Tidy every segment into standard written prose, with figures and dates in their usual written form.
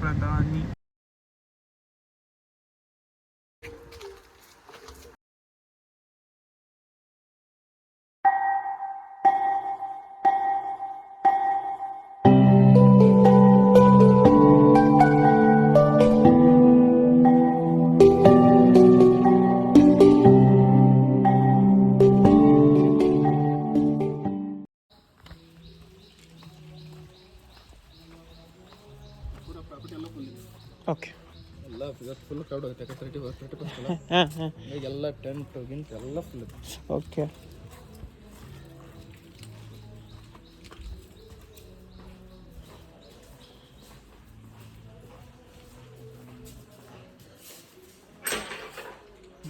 ಪ್ರಧಾನಿ ಓಕೆ ಎಲ್ಲ full crowd ಆಗುತ್ತೆ 30% ಎಲ್ಲ ಟೆಂಟ್ ಗಿಂಟ್ ಎಲ್ಲ ಫುಲ್. ಓಕೆ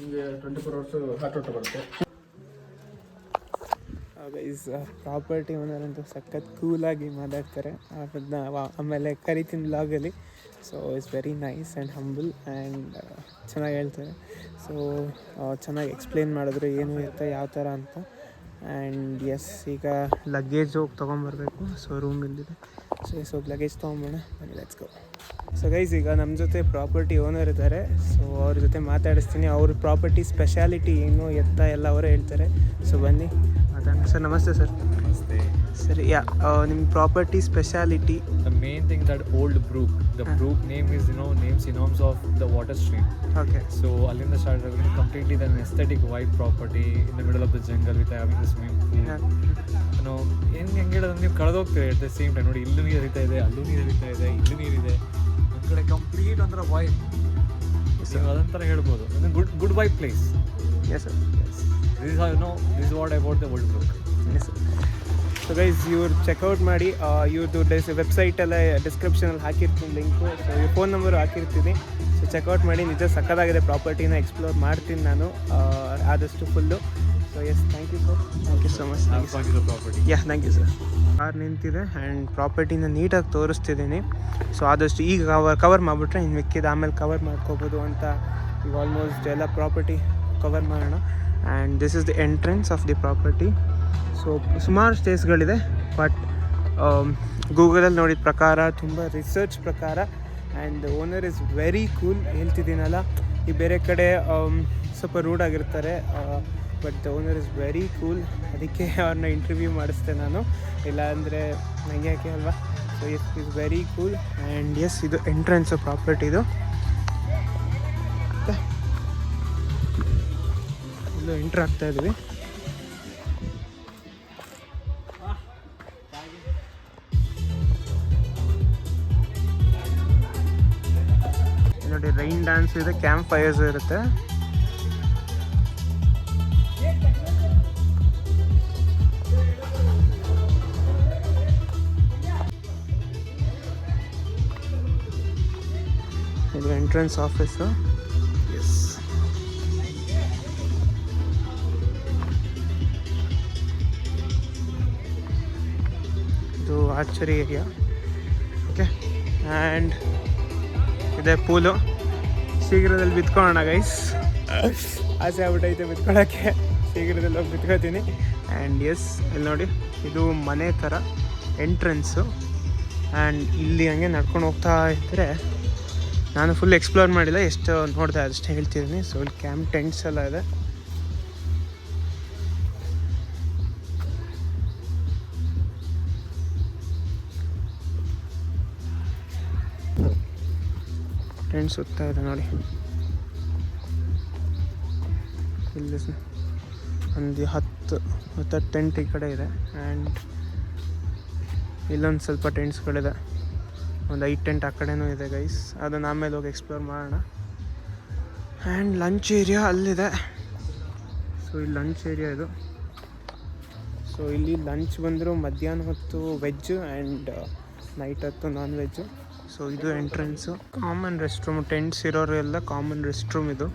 ನಿಮಗೆ 24 hours ಹಾಟ್ ವಾಟರ್ ಬರುತ್ತೆ. ಗೈಸ್ ಪ್ರಾಪರ್ಟಿ ಓನರ್ ಅಂತೂ ಸಖತ್ ಕೂಲಾಗಿ ಮಾತಾಡ್ತಾರೆ. ಅದನ್ನ ಆಮೇಲೆ ಕರಿತೀನಿ ಬ್ಲಾಗಲ್ಲಿ. So it's very nice and humble and ಚೆನ್ನಾಗಿ ಹೇಳ್ತಾರೆ. ಸೊ ಚೆನ್ನಾಗಿ ಎಕ್ಸ್ಪ್ಲೇನ್ ಮಾಡಿದ್ರು ಏನು ಇರುತ್ತೆ ಯಾವ ಥರ ಅಂತ. ಆ್ಯಂಡ್ ಎಸ್ ಈಗ ಲಗೇಜ್ ಹೋಗಿ ತೊಗೊಂಬರ್ಬೇಕು. ಸೊ ರೂಮ್ ಇಲ್ಲಿದೆ. ಸೊ ಲಗೇಜ್ ತೊಗೊಂಬೋಣ, ಬನ್ನಿ ಲೆಟ್ಸ್ ಗೋ. ಸೊ ಗೈಸ್ ಈಗ ನಮ್ಮ ಜೊತೆ ಪ್ರಾಪರ್ಟಿ ಓನರ್ ಇದ್ದಾರೆ. ಸೊ ಅವ್ರ ಜೊತೆ ಮಾತಾಡಿಸ್ತೀನಿ. ಅವ್ರ ಪ್ರಾಪರ್ಟಿ ಸ್ಪೆಷಾಲಿಟಿ ಏನು ಎತ್ತ ಎಲ್ಲ ಅವರೇ ಹೇಳ್ತಾರೆ. ಸೊ ಬನ್ನಿ ಮಾತಾಡೋಣ. ಸರ್ ನಮಸ್ತೆ ಸರ್. ನಮಸ್ತೆ. ಸರಿ, ನಿಮ್ಮ property speciality? The main thing that old brook, the brook name is name synonyms of the water stream. Okay. So Alinda started completely an aesthetic vibe property in the middle of the jungle with having the swimming pool. ಹೆಂಗೆ ಹೇಳೋದು, ನೀವು ಕಳೆದೋಗ್ತೀರಿ at the same time. ನೋಡಿ, ಇಲ್ಲೂ ನೀರು ಹರಿತಾ ಇದೆ, ಅಲ್ಲೂ ನೀರು ಹರಿತಾ ಇದೆ, ಇಲ್ಲೂ ನೀರಿದೆ. ಒಂದು ಕಡೆ ಕಂಪ್ಲೀಟ್ ಒಂಥರ ವೈಬ್, ಅದಂತರ ಹೇಳ್ಬೋದು. Good vibe place. Yes sir. This is what about the old brook. Yes sir. So guys ಇವ್ರು ಚೆಕ್ಔಟ್ ಮಾಡಿ. ಇವ್ರದ್ದು ವೆಬ್ಸೈಟೆಲ್ಲ ಡಿಸ್ಕ್ರಿಪ್ಷನಲ್ಲಿ ಹಾಕಿರ್ತೀನಿ ಲಿಂಕು. ಸೊ ಇವ್ರ ಫೋನ್ ನಂಬರು ಹಾಕಿರ್ತೀನಿ. ಸೊ ಚೆಕ್ಔಟ್ ಮಾಡಿ. ನಿಜ ಸಕ್ಕತ್ತಾಗಿದೆ ಪ್ರಾಪರ್ಟಿನ. ಎಕ್ಸ್ಪ್ಲೋರ್ ಮಾಡ್ತೀನಿ ನಾನು ಆದಷ್ಟು full. So yes, thank you sir. Thank you so much. Property. Yeah, thank you sir. Car ನಿಂತಿದೆ ಆ್ಯಂಡ್ ಪ್ರಾಪರ್ಟಿನ ನೀಟಾಗಿ ತೋರಿಸ್ತಿದ್ದೀನಿ. ಸೊ ಆದಷ್ಟು ಈಗ ಕವರ್ ಮಾಡಿಬಿಟ್ರೆ ಇನ್ನು ಮಿಕ್ಕಿದ ಆಮೇಲೆ ಕವರ್ ಮಾಡ್ಕೋಬೋದು ಅಂತ. ಈಗ ಆಲ್ಮೋಸ್ಟ್ ಎಲ್ಲ ಪ್ರಾಪರ್ಟಿ ಕವರ್ ಮಾಡೋಣ. And this is the entrance of the property. So ಸುಮಾರು ಸ್ಟೇಸ್ಗಳಿದೆ, ಬಟ್ ಗೂಗಲಲ್ಲಿ ನೋಡಿದ ಪ್ರಕಾರ, ತುಂಬ ರಿಸರ್ಚ್ ಪ್ರಕಾರ, and owner is very cool. ಹೇಳ್ತಿದ್ದೀನಲ್ಲ, ಈ ಬೇರೆ ಕಡೆ ಸ್ವಲ್ಪ ರೂಡ್ ಆಗಿರ್ತಾರೆ, but the owner is very cool. ಅದಕ್ಕೆ ಅವ್ರನ್ನ ಇಂಟರ್ವ್ಯೂ ಮಾಡಿಸ್ದೆ ನಾನು, ಇಲ್ಲ ಅಂದರೆ ನನಗೆ ಯಾಕೆ ಅಲ್ವಾ. So yes, is very cool. And yes, ಇದು ಎಂಟ್ರೆನ್ಸು ಪ್ರಾಪರ್ಟಿದು. ಇಲ್ಲೂ ಎಂಟ್ರ್ ಆಗ್ತಾಯಿದ್ವಿ. ನೋಡಿ, ರೈನ್ ಡ್ಯಾನ್ಸ್ ಇದೆ, ಕ್ಯಾಂಪ್ ಫೈರ್ಸ್ ಇರುತ್ತೆ. ಇದು ಎಂಟ್ರೆನ್ಸ್ ಆಫೀಸು. ಎಸ್, ಇದು ಆರ್ಚರಿ ಏರಿಯಾ. ಓಕೆ, ಆ್ಯಂಡ್ ಇದೆ ಪೂಲು. ಶೀಘ್ರದಲ್ಲಿ ಬಿತ್ಕೊಳ್ಳೋಣ ಗೈಸ್. ಆಸೆ ಆಗ್ಬಿಟ್ಟೈತೆ ಬಿತ್ಕೊಳ್ಳೋಕ್ಕೆ. ಶೀಘ್ರದಲ್ಲಿ ಹೋಗಿ ಬಿತ್ಕೋತೀನಿ. ಆ್ಯಂಡ್ ಎಸ್, ಇಲ್ಲಿ ನೋಡಿ, ಇದು ಮನೆ ಥರ ಎಂಟ್ರೆನ್ಸು. ಆ್ಯಂಡ್ ಇಲ್ಲಿ ಹಂಗೆ ನಡ್ಕೊಂಡು ಹೋಗ್ತಾ ಇದ್ದರೆ, ನಾನು ಫುಲ್ ಎಕ್ಸ್ಪ್ಲೋರ್ ಮಾಡಿಲ್ಲ, ಎಷ್ಟು ನೋಡಿದೆ ಅಷ್ಟೇ ಹೇಳ್ತಿದ್ದೀನಿ. ಸೊ ಇಲ್ಲಿ ಕ್ಯಾಂಪ್ ಟೆಂಟ್ಸ್ ಎಲ್ಲ ಇದೆ. ಟೆಂಟ್ ಸುತ್ತಾ ಇದೆ ನೋಡಿ. ಇಲ್ಲಿ ಒಂದು 10 ಟೆಂಟ್ ಈ ಕಡೆ ಇದೆ. ಆ್ಯಂಡ್ ಇಲ್ಲೊಂದು ಸ್ವಲ್ಪ ಟೆಂಟ್ಸ್ಗಳಿದೆ. ಒಂದು 5 ಟೆಂಟ್ ಆ ಕಡೆನೂ ಇದೆ ಗೈಸ್. ಅದನ್ನು ಆಮೇಲೆ ಹೋಗಿ ಎಕ್ಸ್ಪ್ಲೋರ್ ಮಾಡೋಣ. ಆ್ಯಂಡ್ ಲಂಚ್ ಏರಿಯಾ ಅಲ್ಲಿದೆ. ಸೊ ಇಲ್ಲಿ ಲಂಚ್ ಏರಿಯಾ ಇದು. ಸೊ ಇಲ್ಲಿ ಲಂಚ್ ಬಂದರು ಮಧ್ಯಾಹ್ನ ಹೊತ್ತು ವೆಜ್ಜು ಆ್ಯಂಡ್ ನೈಟ್ ಹೊತ್ತು ನಾನ್ ವೆಜ್ಜು. ಸೊ ಇದು entrance. Common rest room, tents ಇರೋರು ಎಲ್ಲ ಕಾಮನ್ ರೆಸ್ಟ್ ರೂಮ್ ಇದು.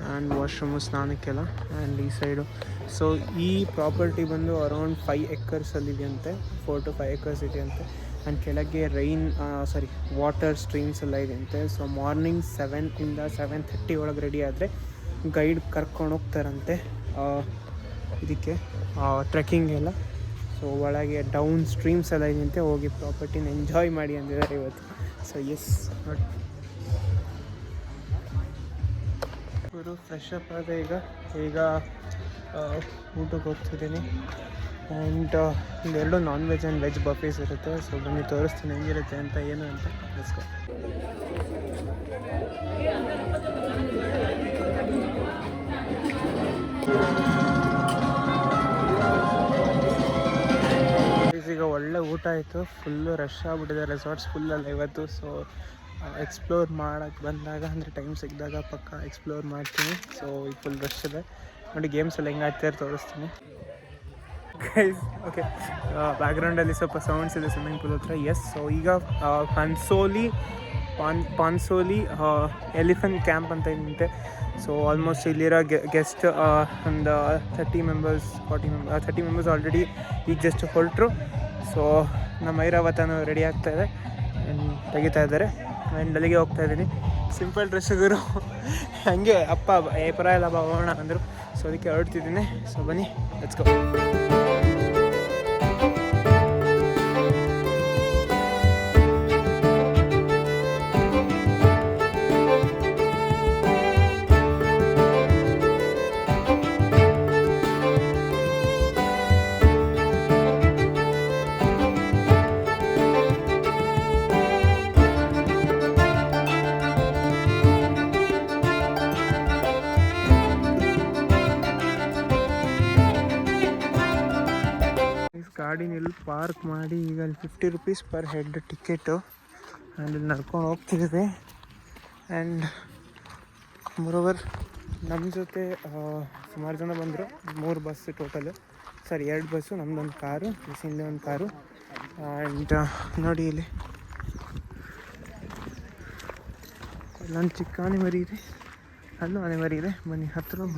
ಆ್ಯಂಡ್ ವಾಶ್ರೂಮು, ಸ್ನಾನಕ್ಕೆಲ್ಲ. ಆ್ಯಂಡ್ ಈ ಸೈಡು. ಸೊ ಈ ಪ್ರಾಪರ್ಟಿ ಬಂದು ಅರೌಂಡ್ 5 ಎಕರ್ಸಲ್ಲಿದೆಯಂತೆ. 4 to 5 ಎಕರ್ಸ್ ಇದೆಯಂತೆ. ಆ್ಯಂಡ್ ಕೆಳಗೆ ವಾಟರ್ ಸ್ಟ್ರೀಮ್ಸ್ ಎಲ್ಲ ಇದೆಯಂತೆ. ಸೊ ಮಾರ್ನಿಂಗ್ 7 ಇಂದ 7:30 ಒಳಗೆ ರೆಡಿ ಆದರೆ ಗೈಡ್ ಕರ್ಕೊಂಡು ಹೋಗ್ತಾರಂತೆ ಇದಕ್ಕೆ ಟ್ರೆಕ್ಕಿಂಗ್ ಎಲ್ಲ. ಸೊ ಒಳಗೆ ಡೌನ್ ಸ್ಟ್ರೀಮ್ಸ್ ಎಲ್ಲ ಇದೆಯಂತೆ. ಹೋಗಿ ಪ್ರಾಪರ್ಟಿನ ಎಂಜಾಯ್ ಮಾಡಿ ಅಂದಿದ್ದಾರೆ ಇವತ್ತು. ಸೊ ಎಸ್ ಇವರು ಫ್ರೆಶ್ ಅಪ್ ಆದ ಈಗ ಊಟಕ್ಕೆ ಹೋಗ್ತಿದ್ದೀನಿ. ಆ್ಯಂಡ್ ಇಲ್ಲೆರಡು non veg and veg buffets ಇರುತ್ತೆ. ಸೊ ಬನ್ನಿ ತೋರಿಸ್ತೀನಿ ಹೆಂಗಿರುತ್ತೆ ಅಂತ ಏನು ಅಂತ. ಲೆಟ್ಸ್ ಈಗ ಒಳ್ಳೆ ಊಟ ಆಯಿತು. ಫುಲ್ಲು ರಶ್ ಆಗಿಬಿಟ್ಟಿದೆ ರೆಸಾರ್ಟ್ಸ್ ಫುಲ್ಲಲ್ಲ ಇವತ್ತು. ಸೊ ಎಕ್ಸ್ಪ್ಲೋರ್ ಮಾಡೋಕ್ಕೆ ಬಂದಾಗ ಅಂದರೆ ಟೈಮ್ ಸಿಕ್ಕಿದಾಗ ಪಕ್ಕ ಎಕ್ಸ್ಪ್ಲೋರ್ ಮಾಡ್ತೀನಿ. ಸೊ ಈಗ ಫುಲ್ ರಶ್ ಇದೆ ನೋಡಿ. ಗೇಮ್ಸ್ ಎಲ್ಲ ಹೆಂಗೆ ಆಡ್ತಾರೆ ತೋರಿಸ್ತೀನಿ. ಓಕೆ, ಬ್ಯಾಕ್ಗ್ರೌಂಡಲ್ಲಿ ಸ್ವಲ್ಪ ಸೌಂಡ್ಸ್ ಇದೆ ಸ್ವಿಮ್ಮಿಂಗ್ ಪೂಲ್ ಹತ್ರ. ಎಸ್, ಸೊ ಈಗ ಪಾನ್ಸೋಲಿ ಎಲಿಫೆಂಟ್ ಕ್ಯಾಂಪ್ ಅಂತ ಏನಿದೆ. ಸೊ ಆಲ್ಮೋಸ್ಟ್ ಇಲ್ಲಿರೋ ಗೆಸ್ಟ್ ಒಂದು 30 ಮೆಂಬರ್ಸ್ ಆಲ್ರೆಡಿ ಈಗ ಜಸ್ಟ್ ಹೊರಟರು. ಸೊ ನಮ್ಮ ಐರಾವತನೂ ರೆಡಿ ಆಗ್ತಾಯಿದೆ, ತೆಗಿತಾ ಇದ್ದಾರೆ. ಆ್ಯಂಡ್ ಅಲ್ಲಿಗೆ ಹೋಗ್ತಾ ಇದ್ದೀನಿ. ಸಿಂಪಲ್ ಡ್ರೆಸ್ಸಿಗರು ಹಾಗೆ ಅಪ್ಪ ಪರ ಎಲ್ಲ ಹೋಗೋಣ ಅಂದರು. ಸೊ ಅದಕ್ಕೆ ಹೊರಡ್ತಿದ್ದೀನಿ. ಸೊ ಬನ್ನಿ, ಲೆಟ್ಸ್ ಗೋ. ಗಾಡಿನೆಲ್ಲಿ ಪಾರ್ಕ್ ಮಾಡಿ ಈಗ ಅಲ್ಲಿ 50 rupees per head ticket. And ಇಲ್ಲಿ ನಡ್ಕೊಂಡು ಹೋಗ್ತಿದ್ದೀವಿ. ಆ್ಯಂಡ್ ಮೊರೋವರ್ ನಮ್ಮ ಜೊತೆ ಸುಮಾರು ಜನ ಬಂದರು. 3 ಬಸ್ಸು ಟೋಟಲು, 2 ಬಸ್ಸು, ನಮ್ಮದೊಂದು ಕಾರು, ಹಿಂದೆ ಒಂದು ಕಾರು. ಆ್ಯಂಡ್ ನೋಡಿ ಇಲ್ಲಿ ಇಲ್ಲೊಂದು ಚಿಕ್ಕ ಆನೆ ಮರಿ ಇದೆ, ಅಲ್ಲೂ ಆನೆ ಮರಿ ಇದೆ. ಬನ್ನಿ ಹತ್ತಿರ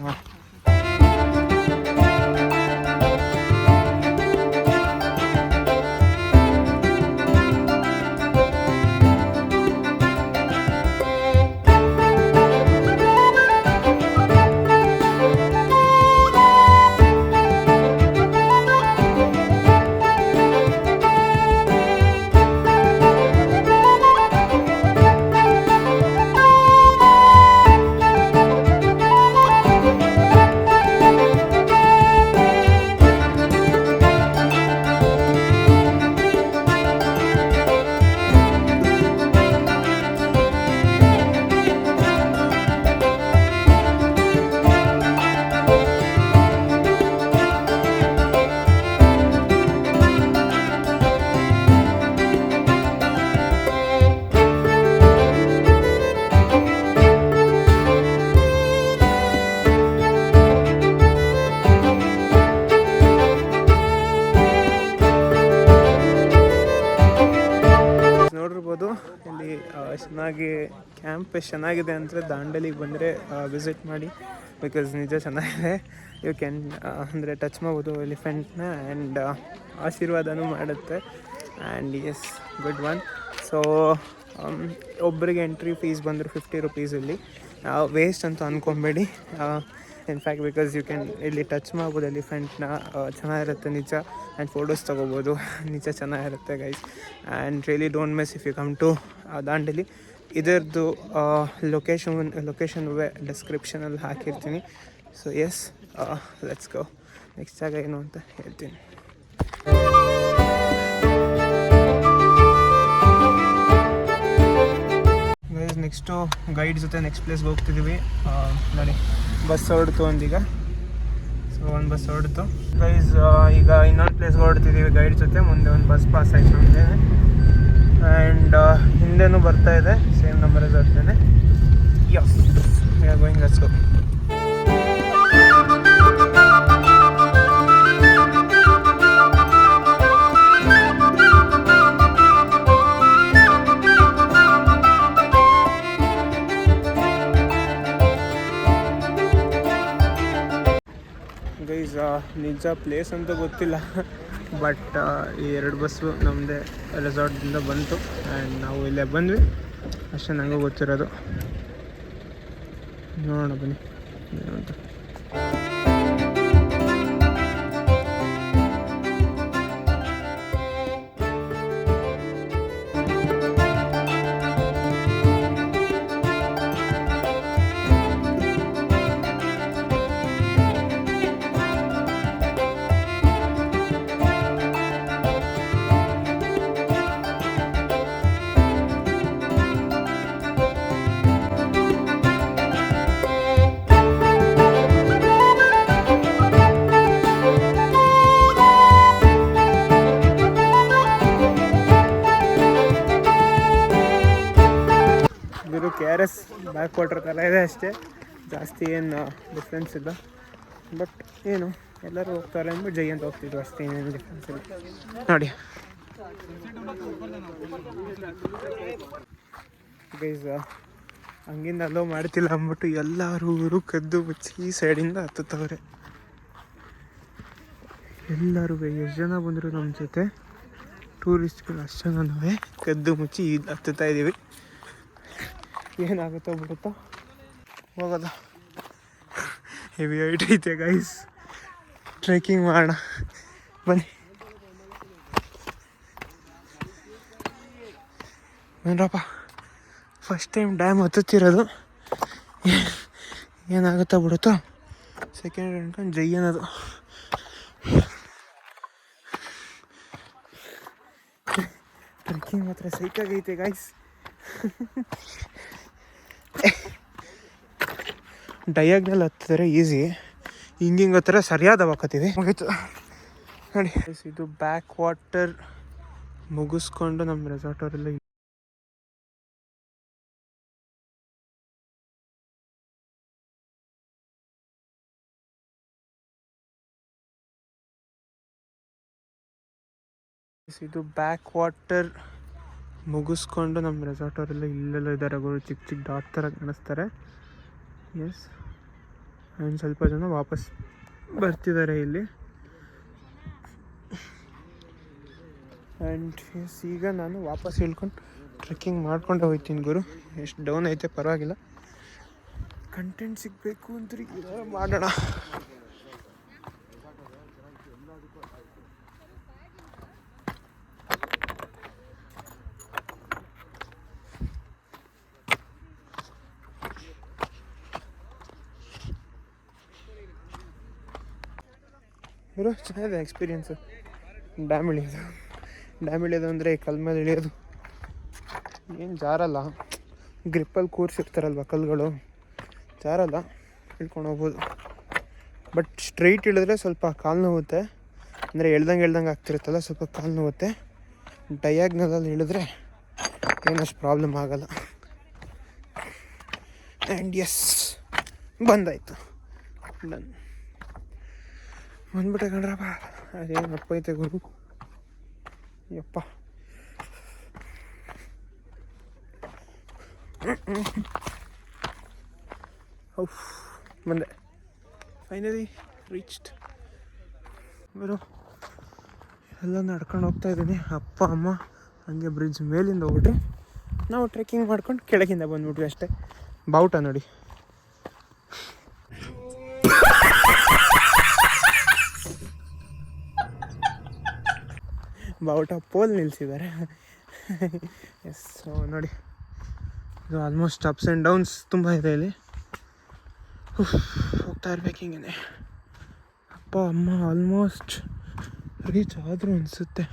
ನೋಡಿರ್ಬೋದು. ಇಲ್ಲಿ ಚೆನ್ನಾಗಿ ಕ್ಯಾಂಪ್ ಎಷ್ಟು ಚೆನ್ನಾಗಿದೆ ಅಂದರೆ ದಾಂಡೇಲಿಗೆ ಬಂದರೆ ವಿಸಿಟ್ ಮಾಡಿ. ಬಿಕಾಸ್ ನಿಜ ಚೆನ್ನಾಗಿದೆ. ಯು ಕ್ಯಾನ್ ಅಂದರೆ ಟಚ್ ಮಾಡ್ಬೋದು ಎಲಿಫೆಂಟ್ನ. ಆ್ಯಂಡ್ ಆಶೀರ್ವಾದನೂ ಮಾಡುತ್ತೆ. And yes, good one. So ಒಬ್ಬರಿಗೆ ಎಂಟ್ರಿ ಫೀಸ್ ಬಂದರು 50 ರೂಪೀಸ್. ಇಲ್ಲಿ ವೇಸ್ಟ್ ಅಂತ ಅಂದ್ಕೊಬೇಡಿ. ಇನ್ಫ್ಯಾಕ್ಟ್ ಬಿಕಾಸ್ ಯು ಕ್ಯಾನ್ ಇಲ್ಲಿ ಟಚ್ ಮಾಡ್ಬೋದು ಎಲಿಫೆಂಟ್ನ. ಚೆನ್ನಾಗಿರುತ್ತೆ ನಿಜ. ಆ್ಯಂಡ್ ಫೋಟೋಸ್ ತೊಗೋಬೋದು. ನಿಜ ಚೆನ್ನಾಗಿರುತ್ತೆ guys. And really don't miss if you come to Dandeli. ಇದರದ್ದು ಲೊಕೇಶನ್ ಡಿಸ್ಕ್ರಿಪ್ಷನಲ್ಲಿ ಹಾಕಿರ್ತೀನಿ. So yes, let's go. Next ಜಾಗ ಏನು ಅಂತ ಹೇಳ್ತೀನಿ. ಗೈಸ್, ನೆಕ್ಸ್ಟು ಗೈಡ್ ಜೊತೆ ನೆಕ್ಸ್ಟ್ ಪ್ಲೇಸ್ಗೆ ಹೋಗ್ತಿದ್ದೀವಿ. ನೋಡಿ, ಬಸ್ ಹೊರಡ್ತು ಒಂದೀಗ. ಸೊ ಒಂದು ಬಸ್ ಹೊರಡ್ತು ಗೈಸ್. ಈಗ ಇನ್ನೊಂದು ಪ್ಲೇಸ್ಗೆ ಹೊರಡ್ತಿದ್ದೀವಿ ಗೈಡ್ ಜೊತೆ. ಮುಂದೆ ಒಂದು ಬಸ್ ಪಾಸ್ ಆಯ್ತು ನಮಗೆ. ಆ್ಯಂಡ್ ಹಿಂದೆನೂ ಬರ್ತಾ ಇದೆ, ಸೇಮ್ ನಂಬರ್ ಬರ್ತೇನೆ. Yes, we are going, let's go. Guys, ನಿಜ ಪ್ಲೇಸ್ ಅಂತ ಗೊತ್ತಿಲ್ಲ. ಬಟ್ ಈ 2 ಬಸ್ಸು ನಮ್ಮದೇ ರೆಸಾರ್ಟಿಂದ ಬಂತು. ಆ್ಯಂಡ್ ನಾವು ಇಲ್ಲೇ ಬಂದ್ವಿ ಅಷ್ಟೇ, ನನಗೂ ಗೊತ್ತಿರೋದು. ನೋಡೋಣ ಬನ್ನಿ ಏನು ಅಂತ. ಇದು K R S back water ಥರ ಇದೆ ಅಷ್ಟೇ, ಜಾಸ್ತಿ ಏನು ಡಿಫ್ರೆನ್ಸ್ ಇಲ್ಲ. ಬಟ್ ಏನು ಎಲ್ಲರೂ ಹೋಗ್ತಾರೆ ಅಂದ್ಬಿಟ್ಟು ಜೈ ಅಂತ ಹೋಗ್ತಿದ್ರು ಅಷ್ಟೇ, ಏನೇನು ಡಿಫ್ರೆನ್ಸ್ ಇಲ್ಲ ನೋಡಿ. ಗೈಸ್ ಹಂಗಿಂದ ಅಲ್ಲೋ ಮಾಡ್ತಿಲ್ಲ ಅಂದ್ಬಿಟ್ಟು ಎಲ್ಲರೂ ಕದ್ದು ಮುಚ್ಚಿ ಈ ಸೈಡಿಂದ ಹತ್ತುತ್ತವ್ರೆ ಎಲ್ಲರೂ. ಎಷ್ಟು ಜನ ಬಂದರು ನಮ್ಮ ಜೊತೆ ಟೂರಿಸ್ಟ್ಗಳು ಅಷ್ಟು ಜನವೇ ಕದ್ದು ಮುಚ್ಚಿ ಇಲ್ಲಿ ಹತ್ತುತ್ತಾ ಇದ್ದೀವಿ. ಏನಾಗುತ್ತೋ ಬಿಡುತ್ತೋ ಹೋಗೋದ. ಹೆವಿ ಹೈಟ್ ಐತೆ ಗೈಸ್, ಟ್ರೆಕ್ಕಿಂಗ್ ಮಾಡೋಣ ಬನ್ನಿ. ಏನಪ್ಪ ಫಸ್ಟ್ ಟೈಮ್ ಡ್ಯಾಮ್ ಹತ್ತುತ್ತಿರೋದು, ಏನಾಗುತ್ತಾ ಬಿಡುತ್ತೋ ಸೆಕೆಂಡ್ ಅನ್ಕೊಂಡು ಜೈ ಅನ್ನೋದು. ಟ್ರೆಕ್ಕಿಂಗ್ ಮಾತ್ರ ಸೈಕಾಗೈತೆ ಗಾಯ್ಸ್. ಡಯಾಗ್ನಲ್ ಹತ್ತಿದ್ರೆ ಈಸಿ, ಹಿಂಗಿಂಗೆ ಹತ್ತಿರ ಸರಿಯಾದ ಹಾಕತ್ತೀವಿ ಮುಗೀತು ನೋಡಿ. ಇದು ಬ್ಯಾಕ್ ವಾಟರ್ ಮುಗಿಸ್ಕೊಂಡು ನಮ್ಮ ರೆಸಾರ್ಟ್ ಅವರೆಲ್ಲ ಇದು ಬ್ಯಾಕ್ ವಾಟರ್ ಮುಗಿಸ್ಕೊಂಡು ನಮ್ಮ ರೆಸಾರ್ಟ್ ಅವರೆಲ್ಲ ಇಲ್ಲೆಲ್ಲ ಇದ್ದಾರೆ ಗುರು, ಚಿಕ್ಕ ಚಿಕ್ಕ ಡಾಟ್ ಥರ ಕಾಣಿಸ್ತಾರೆ. ಎಸ್, ಆ್ಯಂಡ್ ಸ್ವಲ್ಪ ಜನ ವಾಪಸ್ ಬರ್ತಿದ್ದಾರೆ ಇಲ್ಲಿ. ಆ್ಯಂಡ್ ಎಸ್, ಈಗ ನಾನು ವಾಪಸ್ ಇಳ್ಕೊಂಡು ಟ್ರೆಕ್ಕಿಂಗ್ ಮಾಡ್ಕೊಂಡು ಹೋಗ್ತೀನಿ ಗುರು. ಎಷ್ಟು ಡೌನ್ ಐತೆ ಪರವಾಗಿಲ್ಲ, ಕಂಟೆಂಟ್ ಸಿಗಬೇಕು ಅಂತ ಮಾಡೋಣ. ಇರೋ ಚೆನ್ನಾಗಿದೆ ಎಕ್ಸ್ಪೀರಿಯೆನ್ಸು. ಡ್ಯಾಮ್ ಇಳಿಯೋದು ಅಂದರೆ ಕಲ್ ಮೇಲೆ ಇಳಿಯೋದು ಏನು ಜಾರಲ್ಲ, ಗ್ರಿಪ್ಪಲ್ಲಿ ಕೂರಿಸಿರ್ತಾರಲ್ವ ಕಲ್ಲುಗಳು, ಜಾರಲ್ಲ, ಇಳ್ಕೊಂಡು ಹೋಗ್ಬೋದು. ಬಟ್ ಸ್ಟ್ರೈಟ್ ಇಳಿದ್ರೆ ಸ್ವಲ್ಪ ಕಾಲು ನೋವುತ್ತೆ, ಅಂದರೆ ಎಳ್ದಂಗೆ ಆಗ್ತಿರುತ್ತಲ್ಲ, ಸ್ವಲ್ಪ ಕಾಲು ನೋವುತ್ತೆ. ಡಯಾಗ್ನಲಲ್ಲಿ ಇಳಿದ್ರೆ ಏನಷ್ಟು ಪ್ರಾಬ್ಲಮ್ ಆಗಲ್ಲ. ಆ್ಯಂಡ್ ಎಸ್, ಬಂದಾಯಿತು, ಡನ್. ಬಂದ್ಬಿಟ್ಟೆ ಕಣ್ರಪ್ಪ. ಅದೇನು ಅಪ್ಪೈತೆ ಗುರು, ಯಪ್ಪ. ಬಂದೆ, ಫೈನಲಿ ರೀಚ್ಡ್ ಗುರು. ಎಲ್ಲ ನಡ್ಕೊಂಡು ಹೋಗ್ತಾ ಇದ್ದೀನಿ. ಅಪ್ಪ ಅಮ್ಮ ಹಂಗೆ ಬ್ರಿಡ್ಜ್ ಮೇಲಿಂದ ಹೋಗ್ಬಿಟ್ರು, ನಾವು ಟ್ರೆಕ್ಕಿಂಗ್ ಮಾಡ್ಕೊಂಡು ಕೆಳಗಿಂದ ಬಂದ್ಬಿಟ್ವಿ ಅಷ್ಟೇ. ಬಾವುಟ ನೋಡಿ, ಬಾವುಟ ಪೋಲ್ ನಿಲ್ಲಿಸಿದ್ದಾರೆ. ಎಸ್, ನೋಡಿ ಇದು ಆಲ್ಮೋಸ್ಟ್ ಅಪ್ಸ್ ಆ್ಯಂಡ್ ಡೌನ್ಸ್ ತುಂಬ ಇದೆ ಇಲ್ಲಿ. ಹೋಗ್ತಾ ಇರ್ಬೇಕು ಹಿಂಗೆ. ಅಪ್ಪ ಅಮ್ಮ ಆಲ್ಮೋಸ್ಟ್ ರೀಚ್ ಆದರೂ ಅನಿಸುತ್ತೆ.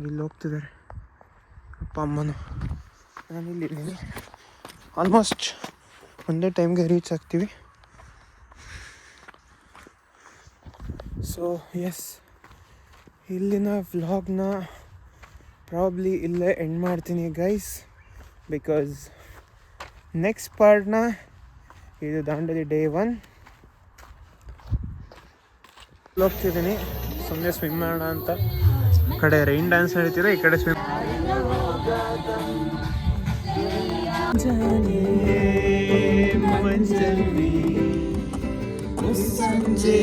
ಇಲ್ಲಿ ಹೋಗ್ತಿದ್ದಾರೆ ಅಪ್ಪ ಅಮ್ಮನೂ, ನಾನು ಇಲ್ಲಿದ್ದೀನಿ. ಆಲ್ಮೋಸ್ಟ್ ಒಂದೇ ಟೈಮ್ಗೆ ರೀಚ್ ಆಗ್ತೀವಿ. ಸೊ ಎಸ್, ಇಲ್ಲಿನ ವ್ಲಾಗ್ನ ಪ್ರಾಬ್ಲಿ ಇಲ್ಲೇ ಎಂಡ್ ಮಾಡ್ತೀನಿ ಗೈಸ್, ಬಿಕಾಸ್ ನೆಕ್ಸ್ಟ್ ಪಾರ್ಟ್ನ ಇದು ದಾಂಡೇಲಿ ಡೇ 1 ಹೋಗ್ತಿದ್ದೀನಿ. ಸುಮ್ಮನೆ ಸ್ವಿಮ್ ಮಾಡೋಣ ಅಂತ. ಈ ಕಡೆ ರೈನ್ ಡ್ಯಾನ್ಸ್ ನಡೀತಿದೆ, ಈ ಕಡೆ ಸ್ವಿಮ್. ಸಂಜೆ